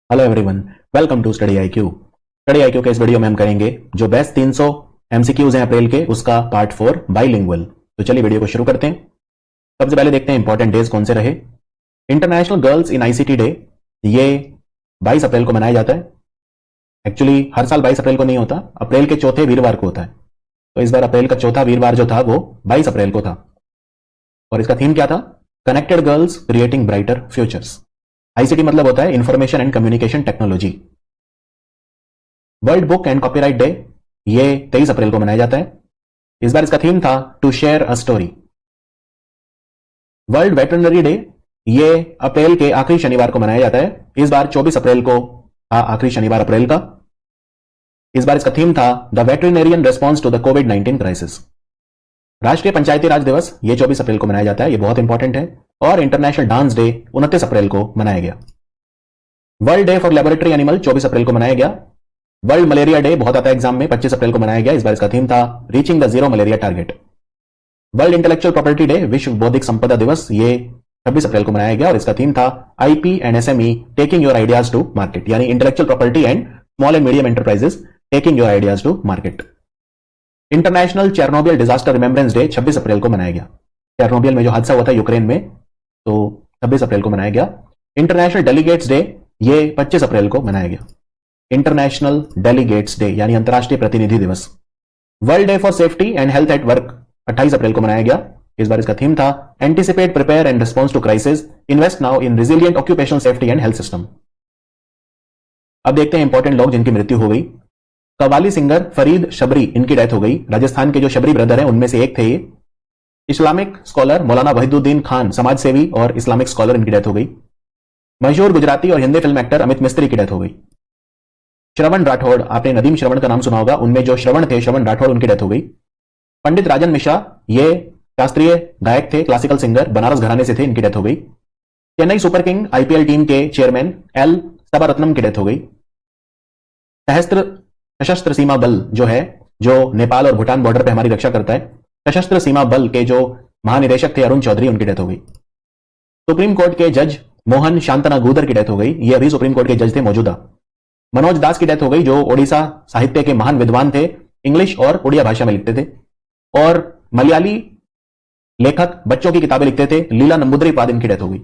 Hello everyone, welcome to study IQ. Study IQ के इस video में हम करेंगे जो बेस्ट 300 एमसीक्यूज हैं अप्रैल के, उसका पार्ट 4 बाइलिंगुअल। तो चलिए वीडियो को शुरू करते हैं। सबसे पहले देखते हैं इंपॉर्टेंट डेज कौन से रहे। International girls in ICT day, ये 22 अप्रैल को मनाया जाता है। एक्चुअली हर साल 22 अप्रैल को नहीं होता, अप्रैल के चौथे वीरवार को होता है। तो इस बार अप्रैल का चौथा वीरवार जो था वो 22 अप्रैल को था और इसका थीम क्या था? Connected girls creating brighter futures. ICT मतलब होता है information and communication technology. World book and copyright day, ये 23 अप्रैल को मनाया जाता है। इस बार इसका थीम था to share a story. World veterinary day, ये अप्रैल के आखिरी शनिवार को मनाया जाता है। इस बार 24 अप्रैल को था आखिरी शनिवार अप्रैल का। इस बार इसका थीम था the veterinarian response to the कोविड-19 क्राइसिस। राष्ट्रीय पंचायती राज दिवस, ये 24 अप्रैल को मनाया जाता है, ये बहुत इंपॉर्टेंट है। और इंटरनेशनल डांस डे 29 अप्रैल को मनाया गया। World day for laboratory animal 24 अप्रैल को मनाया गया। वर्ल्ड मलेरिया डे बहुत आता है एग्जाम में, 25 अप्रैल को मनाया गया। इस बार इसका थीम था reaching the zero malaria target. World intellectual property day, विश्व बौद्धिक संपदा दिवस, ये 26 अप्रैल को मनाया गया और इसका थीम था IP and SME taking your ideas to market, यानी intellectual property and small and medium enterprises taking your ideas to market. International Chernobyl disaster remembrance day 26 अप्रैल को मनाया गया। चेरनोबिल में जो हादसा हुआ था यूक्रेन में, तो 26 अप्रैल को मनाया गया। इंटरनेशनल डेलीगेट्स डे, ये 25 अप्रैल को मनाया गया। इंटरनेशनल डेलीगेट्स डे यानी अंतर्राष्ट्रीय प्रतिनिधि दिवस। World day for safety and health at work 28 अप्रैल को मनाया गया। इस बार इसका थीम था anticipate, prepare and response to crisis, invest now in resilient occupational safety and health system. अब देखते हैं इंपॉर्टेंट लोग जिनकी मृत्यु हो गई। कव्वाली सिंगर फरीद शबरी, इनकी डेथ हो गई। राजस्थान के जो शबरी ब्रदर हैं उनमें से एक थे ये। इस्लामिक स्कॉलर मौलाना वहीदुद्दीन खान, समाज सेवी और इस्लामिक स्कॉलर, इनकी डेथ हो गई। मशहूर गुजराती और हिंदी फिल्म एक्टर अमित मिस्त्री की डेथ हो गई। श्रवण राठौड़, आपने नदीम श्रवण का नाम सुना होगा, उनमें जो श्रवण थे, श्रवण राठौड़, उनकी डेथ हो गई। पंडित राजन मिश्रा, ये शास्त्रीय गायक थे, क्लासिकल सिंगर, बनारस घराने से थे, इनकी डेथ हो गई। Chennai super king IPL team के चेयरमैन एल सबारत्नम की डेथ हो गई। सशस्त्र सीमा बल जो है, जो नेपाल और भूटान बॉर्डर पर हमारी रक्षा करता है, सशस्त्र सीमा बल के जो महानिदेशक थे अरुण चौधरी, उनकी डेथ हो गई। सुप्रीम कोर्ट के जज मोहन शांतनागूदर की डेथ हो गई, ये अभी सुप्रीम कोर्ट के जज थे मौजूदा। मनोज दास की डेथ हो गई, जो ओडिशा साहित्य के महान विद्वान थे, इंग्लिश और उड़िया भाषा में लिखते थे। और मलयाली लेखक, बच्चों की किताबें लिखते थे, लीला नंबूदरी, इनकी डेथ हो गई।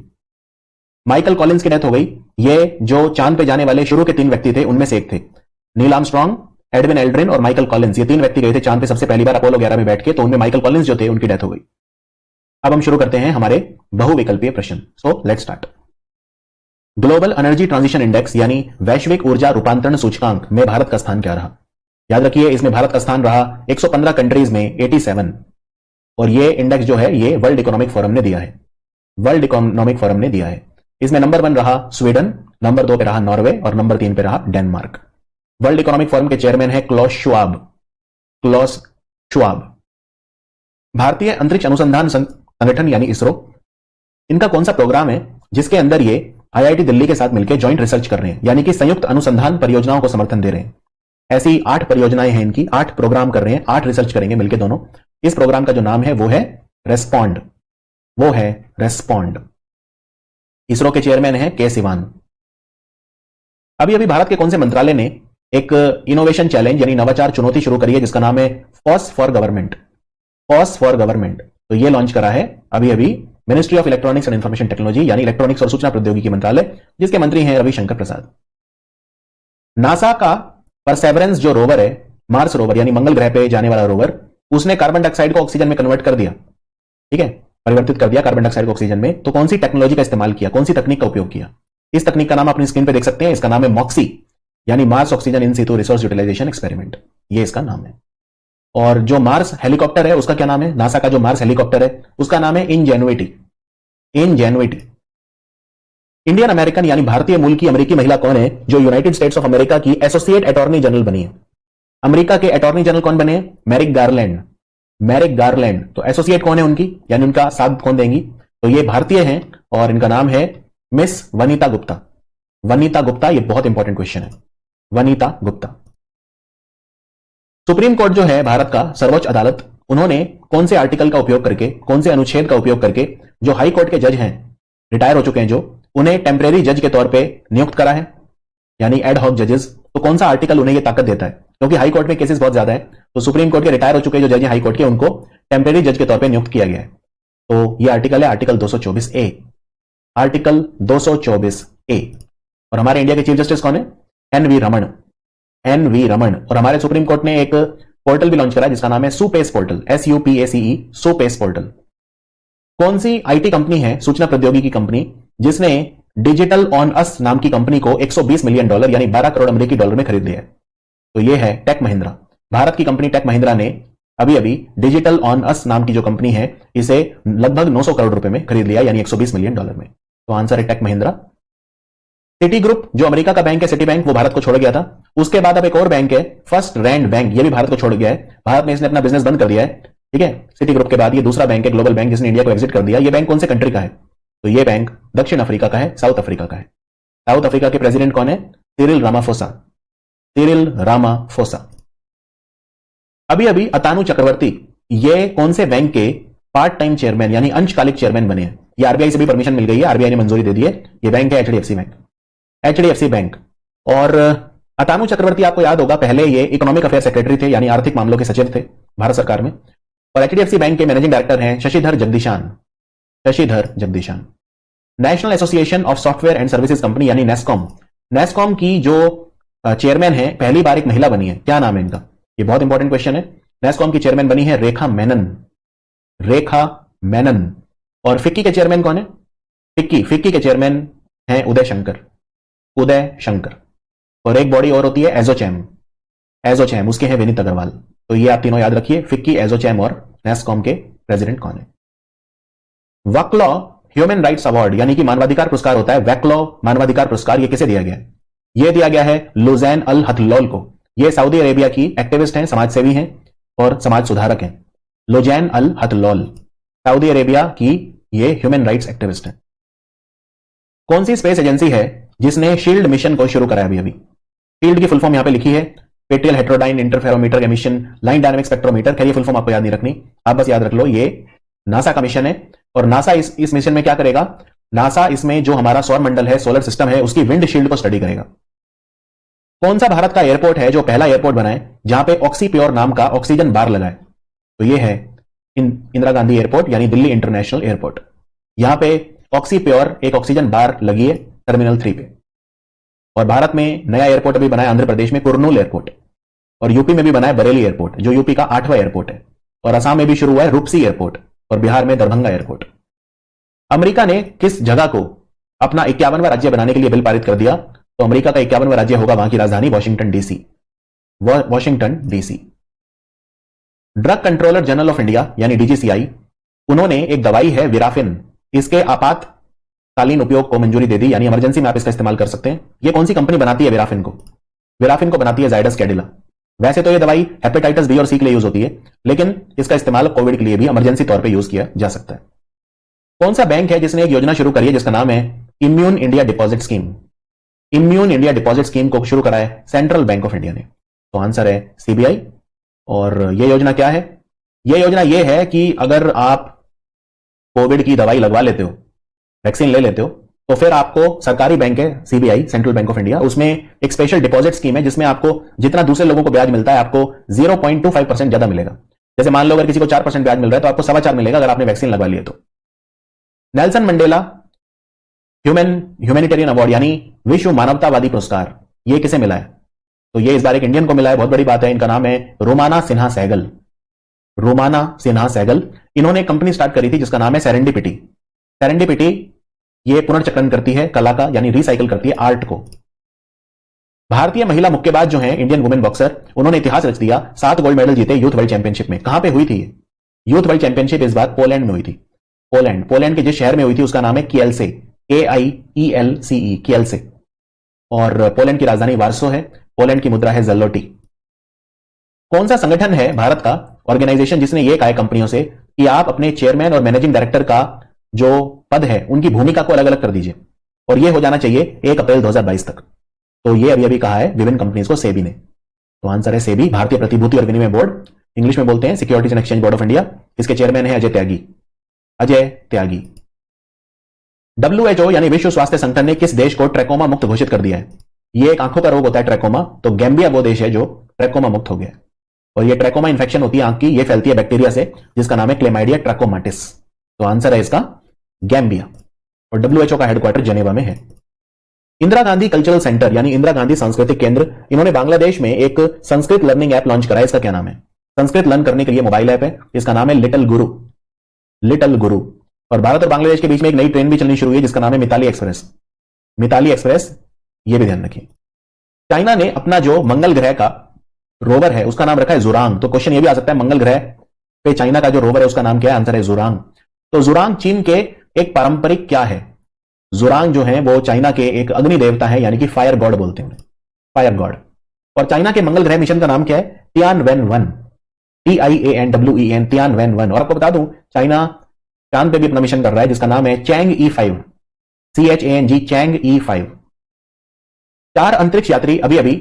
माइकल कॉलिंस की डेथ हो गई, ये जो चांद पे जाने वाले शुरू के 3 व्यक्ति थे उनमें से एक थे। नील आर्मस्ट्रॉन्ग, एडविन एल्ड्रिन और माइकल कॉलिंस, ये 3 व्यक्ति गए थे चांद पे सबसे पहली बार अपोलो 11 में बैठ के, तो उनमें माइकल कॉलिंस जो थे उनकी डेथ हो गई। अब हम शुरू करते हैं हमारे बहुविकल्पीय प्रश्न। So let's start. Global energy transition index यानी वैश्विक ऊर्जा रूपांतरण सूचकांक में भारत का स्थान क्या रहा? याद रखिए, इसमें भारत का स्थान रहा 115 कंट्रीज में 87। और ये इंडेक्स जो है ये वर्ल्ड इकोनॉमिक फोरम ने दिया है, वर्ल्ड इकोनॉमिक फोरम ने दिया है। इसमें नंबर 1 रहा स्वीडन, नंबर 2 पे रहा नॉर्वे और नंबर 3 पे रहा डेनमार्क। वर्ल्ड इकोनॉमिक फोरम के चेयरमैन है क्लॉस श्वाब। भारतीय अंतरिक्ष अनुसंधान संगठन यानी इसरो, इनका कौन सा प्रोग्राम है जिसके अंदर ये आईआईटी दिल्ली के साथ मिलकर ज्वाइंट रिसर्च कर रहे हैं, यानी कि संयुक्त अनुसंधान परियोजनाओं को समर्थन दे रहे हैं। ऐसी 8 परियोजनाएं हैं इनकी, 8 प्रोग्राम कर रहे हैं, 8 रिसर्च करेंगे मिलकर दोनों। इस प्रोग्राम का जो नाम है वो है रेस्पॉन्ड, वो है रेस्पॉन्ड। इसरो के चेयरमैन है के सिवान। अभी भारत के कौन से मंत्रालय ने एक इनोवेशन चैलेंज यानी नवाचार चुनौती शुरू करी है जिसका नाम है FOSS for government. FOSS for government, तो ये लॉन्च करा है अभी ministry of electronics and information technology यानी इलेक्ट्रॉनिक्स और सूचना प्रौद्योगिकी मंत्रालय, जिसके मंत्री हैं रविशंकर प्रसाद। नासा का परसेवरेंस जो रोवर है, मार्स रोवर यानी मंगल ग्रह पे जाने वाला रोवर, उसने कार्बन डाइऑक्साइड को ऑक्सीजन में कन्वर्ट कर दिया, ठीक है, परिवर्तित कर दिया कार्बन डाइऑक्साइड को ऑक्सीजन में। तो कौन सी टेक्नोलॉजी का इस्तेमाल किया, कौन सी तकनीक का उपयोग किया? इस तकनीक का नाम अपनी स्क्रीन पे देख सकते हैं, इसका नाम है मॉक्सी यानी Mars oxygen in situ resource utilisation experiment, ये इसका नाम है। और जो मार्स हेलीकॉप्टर है उसका क्या नाम है? नासा का जो मार्स हेलीकॉप्टर है उसका नाम है इनजेन्युइटी। इंडियन अमेरिकन यानी भारतीय मूल की अमेरिकी महिला कौन है जो यूनाइटेड स्टेट्स ऑफ अमेरिका की एसोसिएट अटॉर्नी जनरल बनी है? अमेरिका के अटॉर्नी जनरल कौन बने? मैरिक गारलैंड। तो एसोसिएट कौन है उनकी, यानी उनका साथ कौन देंगी? तो ये भारतीय हैं और इनका नाम है मिस वनीता गुप्ता। वनीता गुप्ता, ये बहुत इंपॉर्टेंट क्वेश्चन है, वनीता गुप्ता। सुप्रीम कोर्ट जो है भारत का सर्वोच्च अदालत, उन्होंने कौन से आर्टिकल का उपयोग करके, कौन से अनुच्छेद का उपयोग करके जो हाई कोर्ट के जज हैं, रिटायर हो चुके हैं जो, उन्हें टेम्परेरी जज के तौर पे नियुक्त करा है? यानी एड हॉक जजेस, तो कौन सा आर्टिकल उन्हें यह ताकत देता है? क्योंकि हाई कोर्ट में केसेस बहुत ज्यादा है, तो सुप्रीम कोर्ट के रिटायर हो चुके जो जज हैं हाई कोर्ट के, उनको टेम्परेरी जज के तौर पर नियुक्त किया गया है। तो यह आर्टिकल है आर्टिकल 224 ए, आर्टिकल 224 ए। और हमारे इंडिया के चीफ जस्टिस कौन है? एन.वी. रमन, एन.वी. रमन। और हमारे सुप्रीम कोर्ट ने एक पोर्टल भी लॉन्च करा जिसका नाम है SUPACE portal, SUPACE, SUPACE portal. कौन सी आईटी कंपनी है, सूचना प्रौद्योगिकी कंपनी, जिसने डिजिटल ऑन अस नाम की कंपनी को $120 मिलियन यानी 12 करोड़ अमेरिकी डॉलर में खरीद लिया है? तो यह है टेक महिंद्रा। भारत की कंपनी टेक महिंद्रा ने अभी अभी डिजिटल ऑन अस नाम की जो कंपनी है इसे लगभग 900 करोड़ रुपए में खरीद लिया, यानी $120 मिलियन में। तो आंसर है टेक महिंद्रा। सिटी ग्रुप जो अमेरिका का बैंक है, सिटी बैंक, वो भारत को छोड़ गया था। उसके बाद अब एक और बैंक है फर्स्ट रैंड बैंक, ये भी भारत को छोड़ गया है। भारत में इसने अपना बिजनेस बंद कर दिया है, ठीक है। सिटी ग्रुप के बाद ये दूसरा बैंक है, ग्लोबल बैंक, जिसने इंडिया को एग्जिट कर दिया। ये बैंक कौन से कंट्री का है? तो ये बैंक दक्षिण अफ्रीका का है, साउथ अफ्रीका का है। साउथ अफ्रीका के प्रेसिडेंट कौन है? Cyril Ramaphosa, Cyril Ramaphosa. अभी अभी अतानु चक्रवर्ती ये कौन से बैंक के पार्ट टाइम चेयरमैन यानी अंशकालिक चेयरमैन बने हैं? ये आरबीआई से भी परमिशन मिल गई है, आरबीआई ने मंजूरी दे दी है। ये बैंक है एचडीएफसी बैंक, एचडीएफसी बैंक। और अतानु चक्रवर्ती आपको याद होगा, पहले ये इकोनॉमिक अफेयर सेक्रेटरी थे, यानी आर्थिक मामलों के सचिव थे भारत सरकार में। और एचडीएफसी बैंक के मैनेजिंग डायरेक्टर हैं Sashidhar Jagdishan, Sashidhar Jagdishan. National association of software and services company यानी नेस्कॉम, नेस्कॉम की जो चेयरमैन है पहली बार एक महिला बनी है, क्या नाम है इनका? ये बहुत इंपॉर्टेंट क्वेश्चन है। नेस्कॉम की चेयरमैन बनी है रेखा मेनन, रेखा मेनन। और फिक्की के चेयरमैन कौन है? फिक्की के चेयरमैन हैं उदय शंकर, उदय शंकर। और एक बॉडी और होती है एजोचैम, एजोचैम, उसके हैं विनीत अग्रवाल। तो ये आप तीनों याद रखिए, फिक्की, एजोचैम और नेस्कॉम के प्रेसिडेंट कौन है। वक्लॉ ह्यूमन राइट्स अवार्ड यानी कि मानवाधिकार पुरस्कार होता है, वैक्लॉ मानवाधिकार पुरस्कार, ये किसे दिया गया है? यह दिया गया है लुजैन अल हथलौल को। ये सऊदी अरेबिया की एक्टिविस्ट हैं, समाजसेवी हैं और समाज सुधारक हैं। लुजैन अल हथलौल, सऊदी अरेबिया की ये ह्यूमन राइट्स एक्टिविस्ट हैं। कौन सी स्पेस एजेंसी है जिसने शील्ड मिशन को शुरू कराया? अभी शील्ड की फुल फॉर्म यहां पे लिखी है, पेट्रियल heterodyne interferometer emission line dynamic spectrometer. खैर ये फुल फॉर्म आपको याद नहीं रखनी, आप बस याद रख लो ये नासा का मिशन है। और नासा इस मिशन में क्या करेगा? नासा इसमें जो हमारा सौर मंडल है, सोलर सिस्टम है, उसकी विंड शील्ड को स्टडी करेगा। कौन सा भारत का एयरपोर्ट है जो पहला एयरपोर्ट बना है जहां पे ऑक्सीप्योर नाम का ऑक्सीजन बार लगा है? तो ये है इंदिरा गांधी एयरपोर्ट यानी दिल्ली इंटरनेशनल एयरपोर्ट। यहां पे ऑक्सीप्योर एक ऑक्सीजन बार लगी है टर्मिनल 3 पे। और भारत में नया एयरपोर्ट अभी बना है आंध्र प्रदेश में, कुर्नूल एयरपोर्ट। और यूपी में भी बना है बरेली एयरपोर्ट, जो यूपी का 8वां एयरपोर्ट है। और असम में भी शुरू हुआ है रूपसी एयरपोर्ट, और बिहार में दरभंगा एयरपोर्ट। अमेरिका ने किस जगह को अपना 51वां राज्य बनाने के लिए बिल पारित कर दिया? तो अमेरिका का 51वां राज्य होगा वहां की राजधानी Washington DC, Washington DC. Drug controller general of India यानी डीजीसीआई, उन्होंने एक दवाई है विराफिन, इसके आपातकालीन उपयोग को मंजूरी दे दी, यानी इमरजेंसी में आप इसका इस्तेमाल कर सकते हैं। यह कौन सी कंपनी बनाती है विराफिन को? विराफिन को बनाती है जायडस कैडिला। वैसे तो यह दवाई हेपेटाइटिस बी और सी के लिए यूज होती है, लेकिन इसका इस्तेमाल कोविड के लिए भी इमरजेंसी तौर पर यूज किया जा सकता है। कौन सा बैंक है जिसने एक योजना शुरू करी है जिसका नाम है immune India deposit scheme? Immune India deposit scheme को शुरू करा है सेंट्रल बैंक ऑफ इंडिया ने। तो आंसर है सीबीआई। और यह योजना क्या है? यह योजना यह है कि अगर आप कोविड की दवाई लगवा लेते हो, वैक्सीन ले लेते हो, तो फिर आपको सरकारी बैंक है CBI, central bank of India, उसमें एक स्पेशल डिपॉजिट स्कीम है जिसमें आपको जितना दूसरे लोगों को ब्याज मिलता है आपको 0.25% ज्यादा मिलेगा। जैसे मान लो अगर किसी को 4% ब्याज मिल रहा है तो आपको 4.25 मिलेगा अगर आपने वैक्सीन लगवा लिए तो। नेल्सन मंडेला ह्यूमैनिटेरियन अवार्ड यानी विश्व मानवतावादी पुरस्कार, यह किसे मिला है? तो यह इस बार एक इंडियन को मिला है, बहुत बड़ी बात है। इनका नाम है रोमाना सिन्हा सहगल, रोमाना सिन्हा सहगल। इन्होंने एक कंपनी स्टार्ट करी थी जिसका नाम है सेरेंडिपिटी। सेरेंडिपिटी ये पुनर्चक्रण करती है कला का, यानी रिसाइकिल करती है आर्ट को। भारतीय महिला मुक्केबाज जो हैं, इंडियन वुमेन बॉक्सर, उन्होंने इतिहास रच दिया, 7 गोल्ड मेडल जीते यूथ वर्ल्ड चैंपियनशिप में। कहां पे हुई थी? यूथ वर्ल्ड चैंपियनशिप इस बार पोलैंड में हुई थी। पोलैंड के जिस शहर में हुई थी उसका नाम है किएलसे, KIELCE, किएलसे। और पोलैंड की राजधानी वार्सो है। पोलैंड की मुद्रा है ज़लोटी। कौन सा संगठन है भारत का, ऑर्गेनाइजेशन, जिसने यह कहा है कंपनियों से कि आप अपने चेयरमैन और मैनेजिंग डायरेक्टर का जो पद है उनकी भूमिका को अलग अलग कर दीजिए, और यह हो जाना चाहिए 1 अप्रैल 2022 तक। तो यह अभी कहा है विभिन्न कंपनीज को सेबी ने। तो आंसर है सेबी, भारतीय प्रतिभूति और विनिमय बोर्ड, इंग्लिश में बोलते हैं securities and exchange board of India. इसके चेयरमैन है अजय त्यागी, अजय त्यागी। WHO यानी विश्व स्वास्थ्य संगठन ने किस देश को ट्रैकोमा मुक्त घोषित कर दिया है? ये एक आंखों का रोग होता है ट्रैकोमा, तो गैम्बिया वो देश है जो ट्रैकोमा मुक्त हो गया। और ये ट्रैकोमा इंफेक्शन होती है आंख की, ये फैलती है बैक्टीरिया से जिसका नाम है क्लेमाइडिया ट्रैकोमाटिस। तो आंसर है इसका गैम्बिया। और डब्ल्यूएचओ का हेडक्वार्टर जेनेवा में है। इंदिरा गांधी कल्चरल सेंटर यानी इंदिरा गांधी सांस्कृतिक केंद्र, इन्होंने बांग्लादेश में एक संस्कृत लर्निंग ऐप लॉन्च करा है। इसका क्या नाम है? संस्कृत लर्न करने के लिए मोबाइल ऐप है, इसका नाम है लिटिल गुरु। लिटिल गुरु। और भारत और बांग्लादेश के बीच में एक नई ट्रेन भी चलनी शुरू हुई है जिसका नाम है मिताली एक्सप्रेस। मिताली एक्सप्रेस, ये भी ध्यान रखिए। चाइना ने अपना जो मंगल ग्रह का रोवर है उसका नाम रखा है जुरांग। तो क्वेश्चन ये भी आ सकता है मंगल ग्रह पे चाइना का जो रोवर है उसका नाम क्या है? आंसर है जुरांग। तो जुरांग चीन के एक पारंपरिक क्या है? जुरांग जो है वो चाइना के एक अग्नि देवता है, यानी कि फायर गॉड बोलते हैं उन्हें, फायर गॉड। और चाइना के मंगल ग्रह मिशन का नाम क्या है? तियानवेन-1, TIANWEN, तियानवेन-1। और आपको बता दूं चाइना चांद पे भी अपना मिशन कर रहा है जिसका नाम है चैंग-E5, CHANG, चैंग-E5। 4 अंतरिक्ष यात्री अभी अभी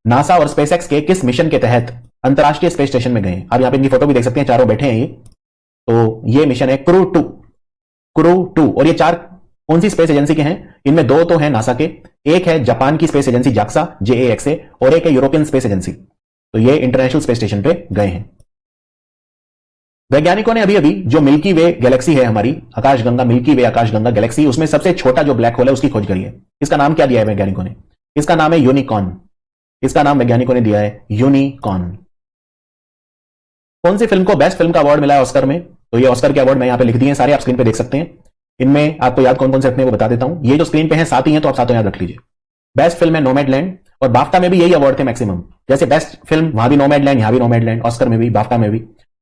नासा और स्पेसएक्स के किस मिशन के तहत अंतरराष्ट्रीय स्पेस स्टेशन में गए? आप यहां पे इनकी फोटो भी देख सकते हैं, चारों बैठे हैं ये। तो ये मिशन है क्रू 2, क्रू 2। और ये 4 कौन सी स्पेस एजेंसी के हैं? इनमें 2 तो हैं नासा के, एक है जापान की स्पेस एजेंसी JAXA, JAXA, और एक है यूरोपियन स्पेस एजेंसी। तो ये इंटरनेशनल स्पेस स्टेशन पे गए हैं। वैज्ञानिकों ने अभी अभी जो मिल्की वे गैलेक्सी है हमारी आकाशगंगा, मिल्की वे आकाशगंगा गैलेक्सी, उसमें सबसे छोटा जो ब्लैक होल है उसकी खोज करी है। इसका नाम क्या दिया है वैज्ञानिकों ने? इसका नाम है यूनिकॉर्न। इसका नाम वैज्ञानिकों ने दिया है यूनिकॉर्न। कौन सी फिल्म को बेस्ट फिल्म का अवार्ड मिला है ऑस्कर में? तो ये ऑस्कर के अवार्ड मैं यहां पे लिख दिए हैं सारे, आप स्क्रीन पे देख सकते हैं। इनमें आपको याद कौन कौन से रखने वो बता देता हूं। ये जो स्क्रीन पे है 7 ही हैं, तो आप सातों याद रख लीजिए। बेस्ट फिल्म है नोमैडलैंड, और बाफ्टा में भी यही अवार्ड थे मैक्सिमम। जैसे बेस्ट फिल्म वहां भी नोमैडलैंड, यहां भी नोमैडलैंड, ऑस्कर में भी, बाफ्टा में भी।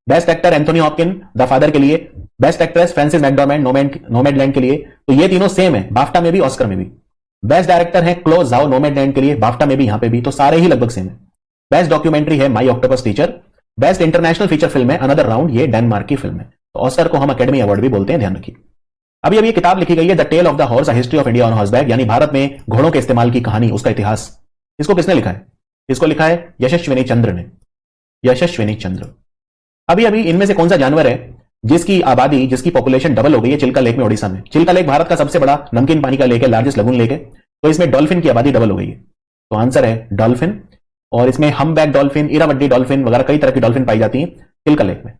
Best actor Anthony Hopkin the father के लिए, बेस्ट एक्ट्रेस फ्रांसिस मैकडॉर्मैंड नोमैडलैंड के लिए। तो ये तीनों सेम है, बाफ्टा में भी ऑस्कर में भी। बेस्ट डायरेक्टर है क्लो ज़ाओ नोमैडलैंड के लिए, बाफ्टा में भी यहां पे भी। तो सारे ही लगभग सेम है। बेस्ट डॉक्यूमेंट्री है My Octopus Teacher. Best international feature film है अनदर राउंड, ये डेनमार्क की फिल्म है। तो ऑस्कर को हम अकेडमी अवार्ड भी बोलते हैं, ध्यान रखिए। अभी अभी ये किताब लिखी गई है the tale of the horse, history of India on horseback, यानी भारत में घोड़ों के इस्तेमाल की कहानी, उसका इतिहास। इसको किसने लिखा है? इसको लिखा है यशस्विनी चंद्र ने, यशस्विनी चंद्र। अभी अभी इनमें से कौन सा जानवर है जिसकी आबादी, जिसकी पॉपुलेशन डबल हो गई है? चिल्का लेक में, ओडिशा में। चिल्का लेक भारत का सबसे बड़ा नमकीन पानी का लेक है, लार्जेस्ट लगून लेक है। तो इसमें डॉल्फिन की आबादी डबल हो गई है। तो आंसर है डॉल्फिन। और इसमें हमबैक डॉल्फिन, इरावड्डी डॉल्फिन वगैरह कई तरह की डॉल्फिन पाई जाती है चिल्का लेक में।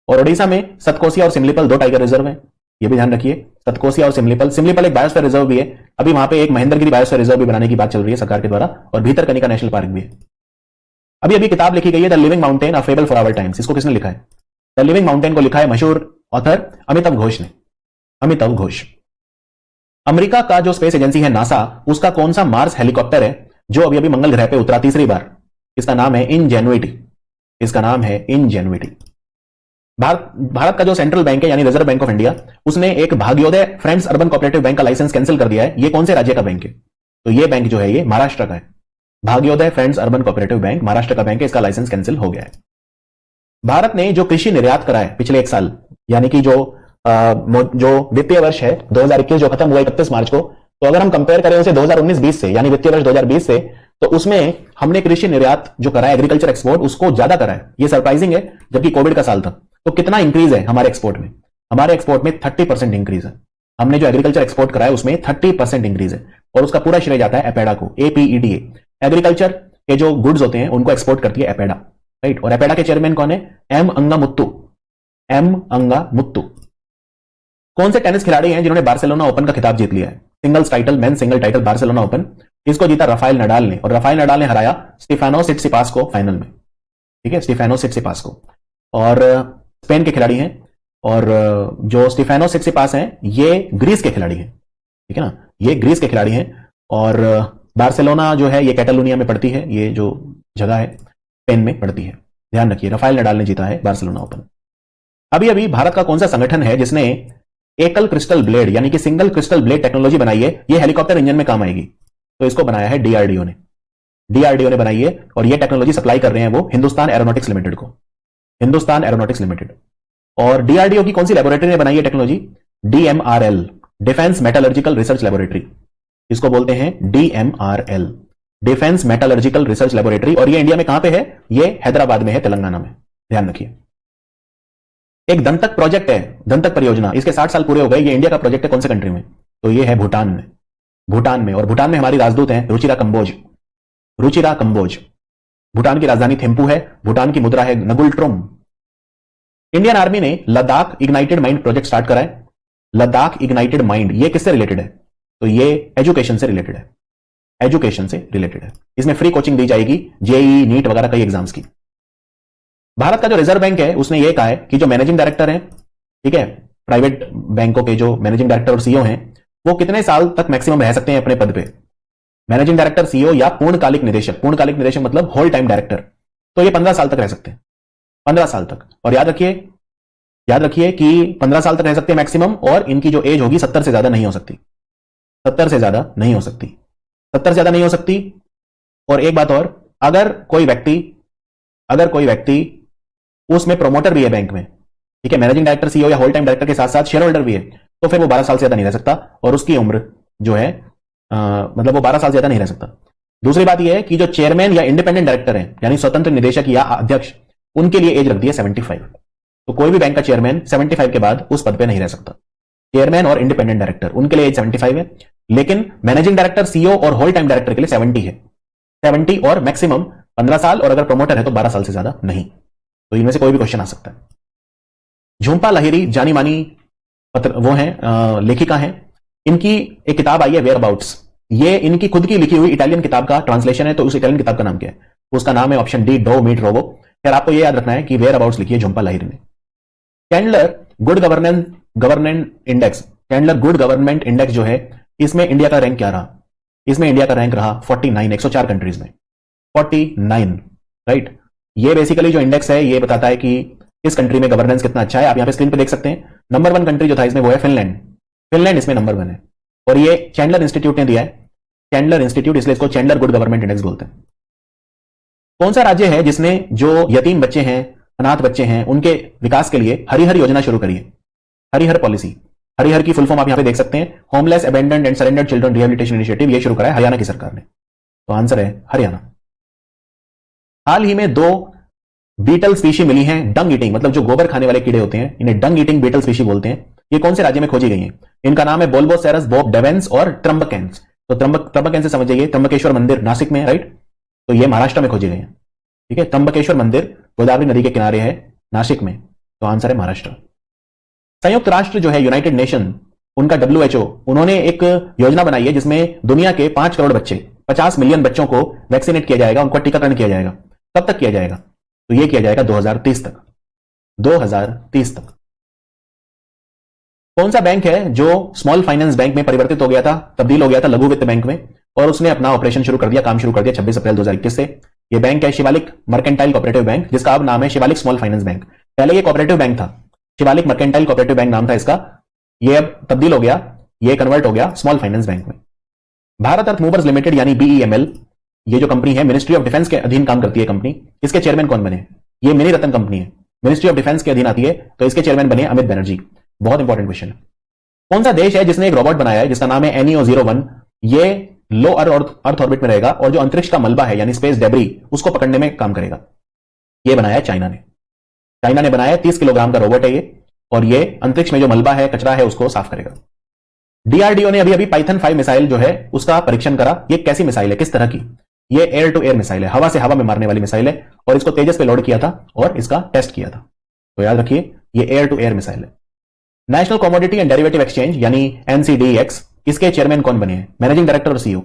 और ओडिशा में सतकोसिया और सिमलीपल 2 टाइगर रिजर्व है, ये भी ध्यान रखिए। सतकोसिया और सिमलीपल, सिमलीपल एक बायोस्फीयर रिजर्व भी है। अभी वहां पे एक महेंद्रगिरी बायोस्फीयर रिजर्व भी बनाने की बात चल रही है सरकार के द्वारा, और भीतरकनिका नेशनल पार्क भी है। अभी अभी किताब लिखी गई है the living mountain, a fable for our times. इसको किसने लिखा है? द लिविंग माउंटेन को लिखा है मशहूर ऑथर अमिताभ घोष ने, अमिताभ घोष। अमेरिका का जो स्पेस एजेंसी है नासा, उसका कौन सा मार्स हेलीकॉप्टर है जो अभी अभी मंगल ग्रह पे उतरा तीसरी बार? इसका नाम है इंजेन्युइटी, इसका नाम है इंजेन्युइटी। भारत का जो सेंट्रल बैंक है यानी रिजर्व बैंक ऑफ इंडिया, उसने एक भाग्योदय फ्रेंड्स अर्बन कोऑपरेटिव बैंक का लाइसेंस कैंसिल कर दिया है। ये कौन से राज्य का बैंक है? तो ये बैंक जो है ये महाराष्ट्र का है। Bhagyoday friends urban cooperative bank Maharashtra का बैंक है, इसका लाइसेंस कैंसिल हो गया है। भारत ने जो कृषि निर्यात करा है पिछले 1 साल, यानी कि जो वित्तीय वर्ष है 2021 जो खत्म हुआ 31 मार्च को, तो अगर हम कंपेयर करें उसे 2019-20 से, यानी वित्तीय वर्ष 2020 से, तो उसमें हमने कृषि निर्यात जो करा है, एग्रीकल्चर एक्सपोर्ट, उसको ज्यादा करा है। ये सरप्राइजिंग है, जबकि कोविड का साल था। तो कितना इंक्रीज है हमारे एक्सपोर्ट में? हमारे एक्सपोर्ट में 30% इंक्रीज है। हमने जो एग्रीकल्चर एक्सपोर्ट करा है उसमें 30% इंक्रीज है, और उसका पूरा श्रेय जाता है एपेडा को, APEDA। एग्रीकल्चर के जो गुड्स होते हैं उनको एक्सपोर्ट करती है एपेडा, राइट। और एपेडा के चेयरमैन कौन है? M Angamuthu, M Angamuthu. कौन से टेनिस खिलाड़ी हैं जिन्होंने बार्सिलोना ओपन का खिताब जीत लिया है? Singles title, men single title Barcelona open. इसको जीता राफेल नडाल ने, और राफेल नडाल ने हराया स्टेफानोस सिट्सिपास को फाइनल में, ठीक है, स्टेफानोस सिट्सिपास को। और स्पेन के खिलाड़ी हैं, और जो स्टेफानोस सिट्सिपास हैं ये ग्रीस के खिलाड़ी हैं, ठीक है ना, ये ग्रीस के खिलाड़ी हैं। और बार्सिलोना जो है ये कैटालोनिया में पड़ती है, ये जो जगह है स्पेन में पड़ती है, ध्यान रखिए। राफेल नडाल ने जीता है बार्सिलोना ओपन। अभी अभी भारत का कौन सा संगठन है जिसने एकल क्रिस्टल ब्लेड यानी कि सिंगल क्रिस्टल ब्लेड टेक्नोलॉजी बनाई है? ये हेलीकॉप्टर इंजन में काम आएगी। तो इसको बनाया है DRDO ने, DRDO ने बनाई है, और ये टेक्नोलॉजी सप्लाई कर रहे हैं वो हिंदुस्तान एरोनॉटिक्स लिमिटेड को, हिंदुस्तान एरोनॉटिक्स लिमिटेड। और DRDO की कौन सी लेबोरेटरी ने बनाई है technology? DMRL, defence metallurgical research laboratory, इसको बोलते हैं DMRL, defence metallurgical research laboratory. और ये इंडिया में कहां पे है? ये हैदराबाद में है, तेलंगाना में, ध्यान रखिए। एक दंतक प्रोजेक्ट है, दंतक परियोजना, इसके 60 साल पूरे हो गए। ये इंडिया का प्रोजेक्ट है, कौन से कंट्री में? तो ये है भूटान में, भूटान में। और भूटान में हमारी राजदूत हैं रुचिरा कंबोज, रुचिरा कंबोज। भूटान की राजधानी थिम्पू है। भूटान की मुद्रा है नगुल ट्रोम। इंडियन आर्मी ने Ladakh ignited mind project start करा है। लद्दाख इग्नाइटेड माइंड ये किससे रिलेटेड है? तो ये एजुकेशन से रिलेटेड है। एजुकेशन से रिलेटेड है। इसमें फ्री कोचिंग दी जाएगी जेईई, नीट वगैरह कई एग्जाम्स की। भारत का जो रिजर्व बैंक है उसने ये कहा है कि जो मैनेजिंग डायरेक्टर है, ठीक है, प्राइवेट बैंकों के जो मैनेजिंग डायरेक्टर और सीईओ हैं, वो कितने साल तक मैक्सिमम रह सकते हैं अपने पद पे? मैनेजिंग डायरेक्टर, सीईओ या पूर्णकालिक निदेशक। पूर्णकालिक निदेशक मतलब होल टाइम डायरेक्टर, तो ये 15 साल तक रह सकते हैं। 15 साल तक। और याद रखिए कि 15 साल तक रह सकते हैं मैक्सिमम, और इनकी जो एज होगी 70 से ज्यादा नहीं हो सकती। 70 से ज्यादा नहीं हो सकती। 70 से ज्यादा नहीं हो सकती। और एक बात और, अगर कोई व्यक्ति उसमें प्रोमोटर भी है बैंक में, ठीक है, मैनेजिंग डायरेक्टर, सीईओ या होल टाइम डायरेक्टर के साथ साथ शेयर होल्डर भी है, तो फिर वो 12 साल से ज्यादा नहीं रह सकता, और उसकी उम्र जो है मतलब वो 12 साल से ज्यादा नहीं रह सकता। दूसरी बात यह है कि जो चेयरमैन या इंडिपेंडेंट डायरेक्टर है, यानी स्वतंत्र निदेशक या अध्यक्ष, उनके लिए एज रख दी है 75। तो कोई भी बैंक का चेयरमैन 75 के बाद उस पद पे नहीं रह सकता। चेयरमैन और इंडिपेंडेंट डायरेक्टर उनके लिए एज 75 है, लेकिन मैनेजिंग डायरेक्टर, सीईओ और होल टाइम डायरेक्टर के लिए 70 है। 70 और मैक्सिमम 15 साल, और अगर प्रमोटर है तो 12 साल से ज्यादा नहीं। तो इनमें से कोई भी क्वेश्चन आ सकता है। झुंपा लाहिरी जानी मानी वो हैं, लेखिका हैं। इनकी एक किताब आई है वेयर अबाउट्स। ये इनकी खुद की लिखी हुई इटालियन किताब का ट्रांसलेशन है। तो उस इटालियन किताब का नाम क्या है? उसका नाम है option D, do meet robo. यार आपको ये याद रखना है कि वेयर अबाउट्स लिखी है झुंपा लाहिरी ने। Chandler good governance index, Chandler good government index जो है, इसमें इंडिया का रैंक क्या रहा? इसमें इंडिया का रैंक रहा 49, 104 कंट्रीज में 49, राइट। ये बेसिकली जो इंडेक्स है ये बताता है कि इस कंट्री में गवर्नेंस कितना अच्छा है। आप यहां पे स्क्रीन पे देख सकते हैं। नंबर 1 कंट्री जो था इसमें वो है फिनलैंड। फिनलैंड इसमें नंबर 1 है, और ये चैंडलर इंस्टीट्यूट ने दिया है। चैंडलर इंस्टीट्यूट, इसलिए इसको चैंडलर गुड गवर्नमेंट इंडेक्स बोलते हैं। कौन सा राज्य है जिसने जो यतीम बच्चे हैं, अनाथ बच्चे हैं, उनके विकास के लिए हरिहर योजना शुरू करी है? हरिहर पॉलिसी। हरिहर की फुल फॉर्म आप यहां पे देख सकते हैं, homeless abandoned and surrendered children rehabilitation initiative. ये शुरू करा है हरियाणा की सरकार ने। तो आंसर है हरियाणा। हाल ही में 2 बीटल स्पीशी मिली हैं, डंग ईटिंग, मतलब जो गोबर खाने वाले कीड़े होते हैं, इन्हें डंग ईटिंग बीटल स्पीशी बोलते हैं। ये कौन से राज्य में खोजी गई हैं? इनका नाम है बोल्बोसेरस बोब डेवेंस और ट्रम्बकेंस। तो ट्रम्बकेंस से समझ जाइए, त्र्यंबकेश्वर मंदिर नासिक में, राइट। तो ये महाराष्ट्र में खोजी गई हैं, ठीक है। त्र्यंबकेश्वर मंदिर गोदावरी नदी के किनारे है, नासिक में। तो आंसर है महाराष्ट्र। संयुक्त राष्ट्र जो है, यूनाइटेड नेशन, उनका WHO, उन्होंने एक योजना बनाई है जिसमें दुनिया के 5 करोड़ बच्चे, 50 मिलियन बच्चों को वैक्सीनेट किया जाएगा, उनका टीकाकरण किया जाएगा। कब तक किया जाएगा? तो यह किया जाएगा 2030 तक। 2030 तक। कौन सा बैंक है जो स्मॉल फाइनेंस बैंक में परिवर्तित हो गया था, तब्दील हो गया था लघु वित्त बैंक में, और उसने अपना ऑपरेशन शुरू कर दिया, काम शुरू कर दिया 26 अप्रैल 2021 से? यह बैंक है शिवालिक मर्केंटाइल कोऑपरेटिव बैंक, जिसका अब नाम है शिवालिक स्मॉल फाइनेंस बैंक। पहले यह कोऑपरेटिव बैंक था, शिवालिक मर्केंटाइल कोऑपरेटिव बैंक नाम था इसका। यह अब तब्दील हो गया, यह कन्वर्ट हो गया स्मॉल फाइनेंस बैंक में। भारत अर्थ मूवर्स लिमिटेड यानी BEML, ये जो कंपनी है मिनिस्ट्री ऑफ डिफेंस के अधीन काम करती है कंपनी। इसके चेयरमैन कौन बने? ये मिनी रत्न कंपनी है, मिनिस्ट्री ऑफ डिफेंस के अधीन आती है, तो इसके चेयरमैन बने अमित बनर्जी। बहुत इंपॉर्टेंट क्वेश्चन है। कौन सा देश है जिसने एक रोबोट बनाया है जिसका नाम है NEO-01? ये लो अर्थ ऑर्बिट में रहेगा, और जो अंतरिक्ष का मलबा है यानी स्पेस डेब्री, उसको पकड़ने में काम करेगा। ये बनाया है चाइना ने। चाइना ने बनाया 30 किलोग्राम का रोबोट है ये, और ये अंतरिक्ष में जो मलबा है, कचरा है, उसको साफ करेगा। DRDO ने अभी पाइथन 5 मिसाइल जो है उसका परीक्षण करा। ये कैसी मिसाइल है, किस तरह की? ये एयर टू एयर मिसाइल है, हवा से हवा में मारने वाली मिसाइल है, और इसको तेजस पे लोड किया था और इसका टेस्ट किया था। तो याद रखिए ये एयर टू एयर मिसाइल है। National commodity and derivative exchange यानी NCDEX, इसके चेयरमैन कौन बने हैं? मैनेजिंग डायरेक्टर और CEO।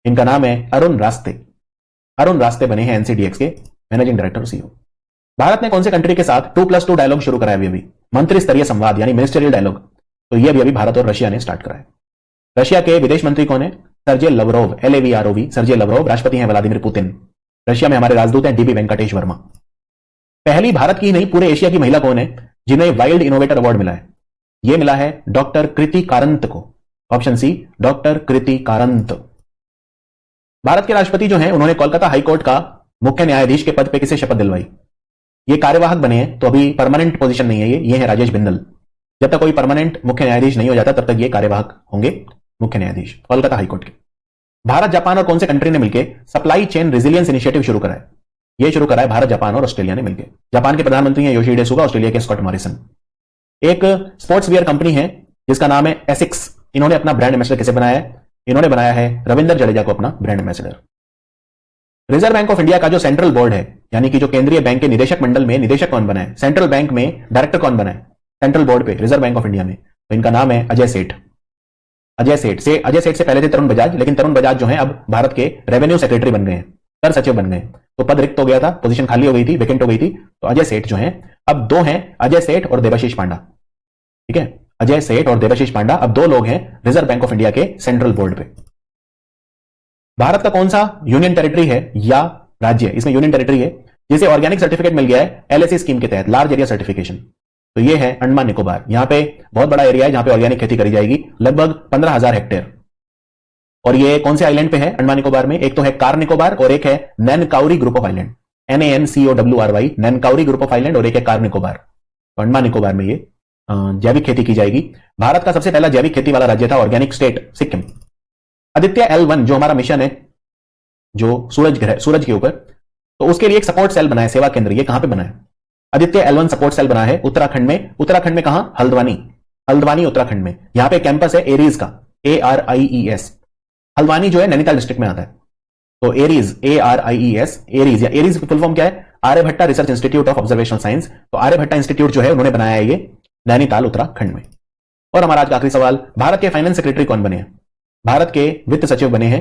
इनका नाम है अरुण रास्ते। अरुण रास्ते बने हैं NCDEX के मैनेजिंग डायरेक्टर और CEO। भारत ने कौन से कंट्री के साथ 2+2 डायलॉग शुरू कराया अभी? मंत्री स्तरीय संवाद यानी मिनिस्टरियल डायलॉग। तो ये अभी भारत और रशिया ने स्टार्ट कराया। रशिया के विदेश मंत्री कौन है? Sergey Lavrov, LAVROV, Sergey Lavrov. राष्ट्रपति हैं व्लादिमीर पुतिन। रशिया में हमारे राजदूत हैं DB वेंकटेश वर्मा। पहली भारत की ही नहीं पूरे एशिया की महिला कौन है जिन्हें वाइल्ड इनोवेटर अवार्ड मिला है? यह मिला है डॉक्टर कृति कारंत को। ऑप्शन सी, डॉक्टर कृति कारंत। भारत के राष्ट्रपति जो हैं उन्होंने कोलकाता हाईकोर्ट का मुख्य न्यायाधीश के पद पे किसे शपथ दिलवाई? ये कार्यवाहक बने हैं, तो अभी परमानेंट पोजीशन नहीं है ये है राजेश बिंदल। जब तक कोई परमानेंट मुख्य न्यायाधीश नहीं हो जाता तब तक ये कार्यवाहक होंगे मुख्य न्यायाधीश कोलकाता हाईकोर्ट के। भारत, जापान और कौन से कंट्री ने मिलकर सप्लाई चेन रेजिलियंस इनिशिएटिव शुरू करा है? ये शुरू करा है भारत, जापान और ऑस्ट्रेलिया ने मिलकर। जापान के प्रधानमंत्री हैं योशिहिडे सुगा, ऑस्ट्रेलिया के स्कॉट मॉरिसन। एक स्पोर्ट्स वियर कंपनी है जिसका नाम है एसिक्स। इन्होंने अपना ब्रांड एम्बेसडर किसे बनाया है? इन्होंने बनाया है रविंदर जडेजा को अपना brand ambassador. Reserve bank of India का जो सेंट्रल बोर्ड है, यानी कि जो केंद्रीय बैंक के निदेशक मंडल में निदेशक कौन बना है, सेंट्रल बैंक में डायरेक्टर कौन बना है सेंट्रल बोर्ड पे रिजर्व बैंक ऑफ इंडिया में, तो इनका नाम है अजय सेठ। अजय सेठ से पहले थे तरुण बजाज, लेकिन तरुण बजाज जो है अब भारत के रेवेन्यू सेक्रेटरी बन गए हैं, कर सचिव बन गए, तो पद रिक्त हो गया था, पोजीशन खाली हो गई थी, वेकेंट हो गई थी, तो अजय सेठ जो है अब दो हैं, अजय सेठ और देवाशीष पांडा। ठीक है, अजय सेठ और देवाशीष पांडा अब दो लोग हैं रिजर्व बैंक ऑफ इंडिया के सेंट्रल बोर्ड पे। भारत का कौन सा यूनियन टेरिटरी है या राज्य, इसमें यूनियन टेरिटरी है जिसे ऑर्गेनिक सर्टिफिकेट मिल गया है एलएसी स्कीम के तहत, लार्ज एरिया सर्टिफिकेशन, तो ये है अंडमान निकोबार। यहां पे बहुत बड़ा एरिया है जहां पे ऑर्गेनिक खेती करी जाएगी, लगभग 15,000 हेक्टेयर। और ये कौन से आइलैंड पे है अंडमान निकोबार में, एक तो है कार निकोबार और एक है Nancowry group of island, NANCOWRY, Nancowry group of island, और एक है कार निकोबार। तो अंडमान निकोबार में ये जैविक खेती की जाएगी। भारत का सबसे पहला जैविक खेती वाला राज्य था organic state Sikkim. Aditya L1 जो हमारा मिशन है जो सूरज के ऊपर, तो उसके लिए एक सपोर्ट सेल बना है, सेवा केंद्र, ये कहां पे बना है, आदित्य L1 सपोर्ट सेल बना है उत्तराखंड में। उत्तराखंड में कहां, हल्द्वानी उत्तराखंड में। यहां पे कैंपस है एरीज का, ARIES। हल्द्वानी जो है नैनीताल डिस्ट्रिक्ट में आता है, तो एरीज ARIES, एरीज या एरीज फुल फॉर्म क्या है, Aryabhatta research institute of observational science. तो आर्यभट्टा इंस्टीट्यूट जो है उन्होंने बनाया है ये नैनीताल उत्तराखंड में। और हमारा आज का आखिरी सवाल, भारत के फाइनेंस सेक्रेटरी कौन बने हैं, भारत के वित्त सचिव बने हैं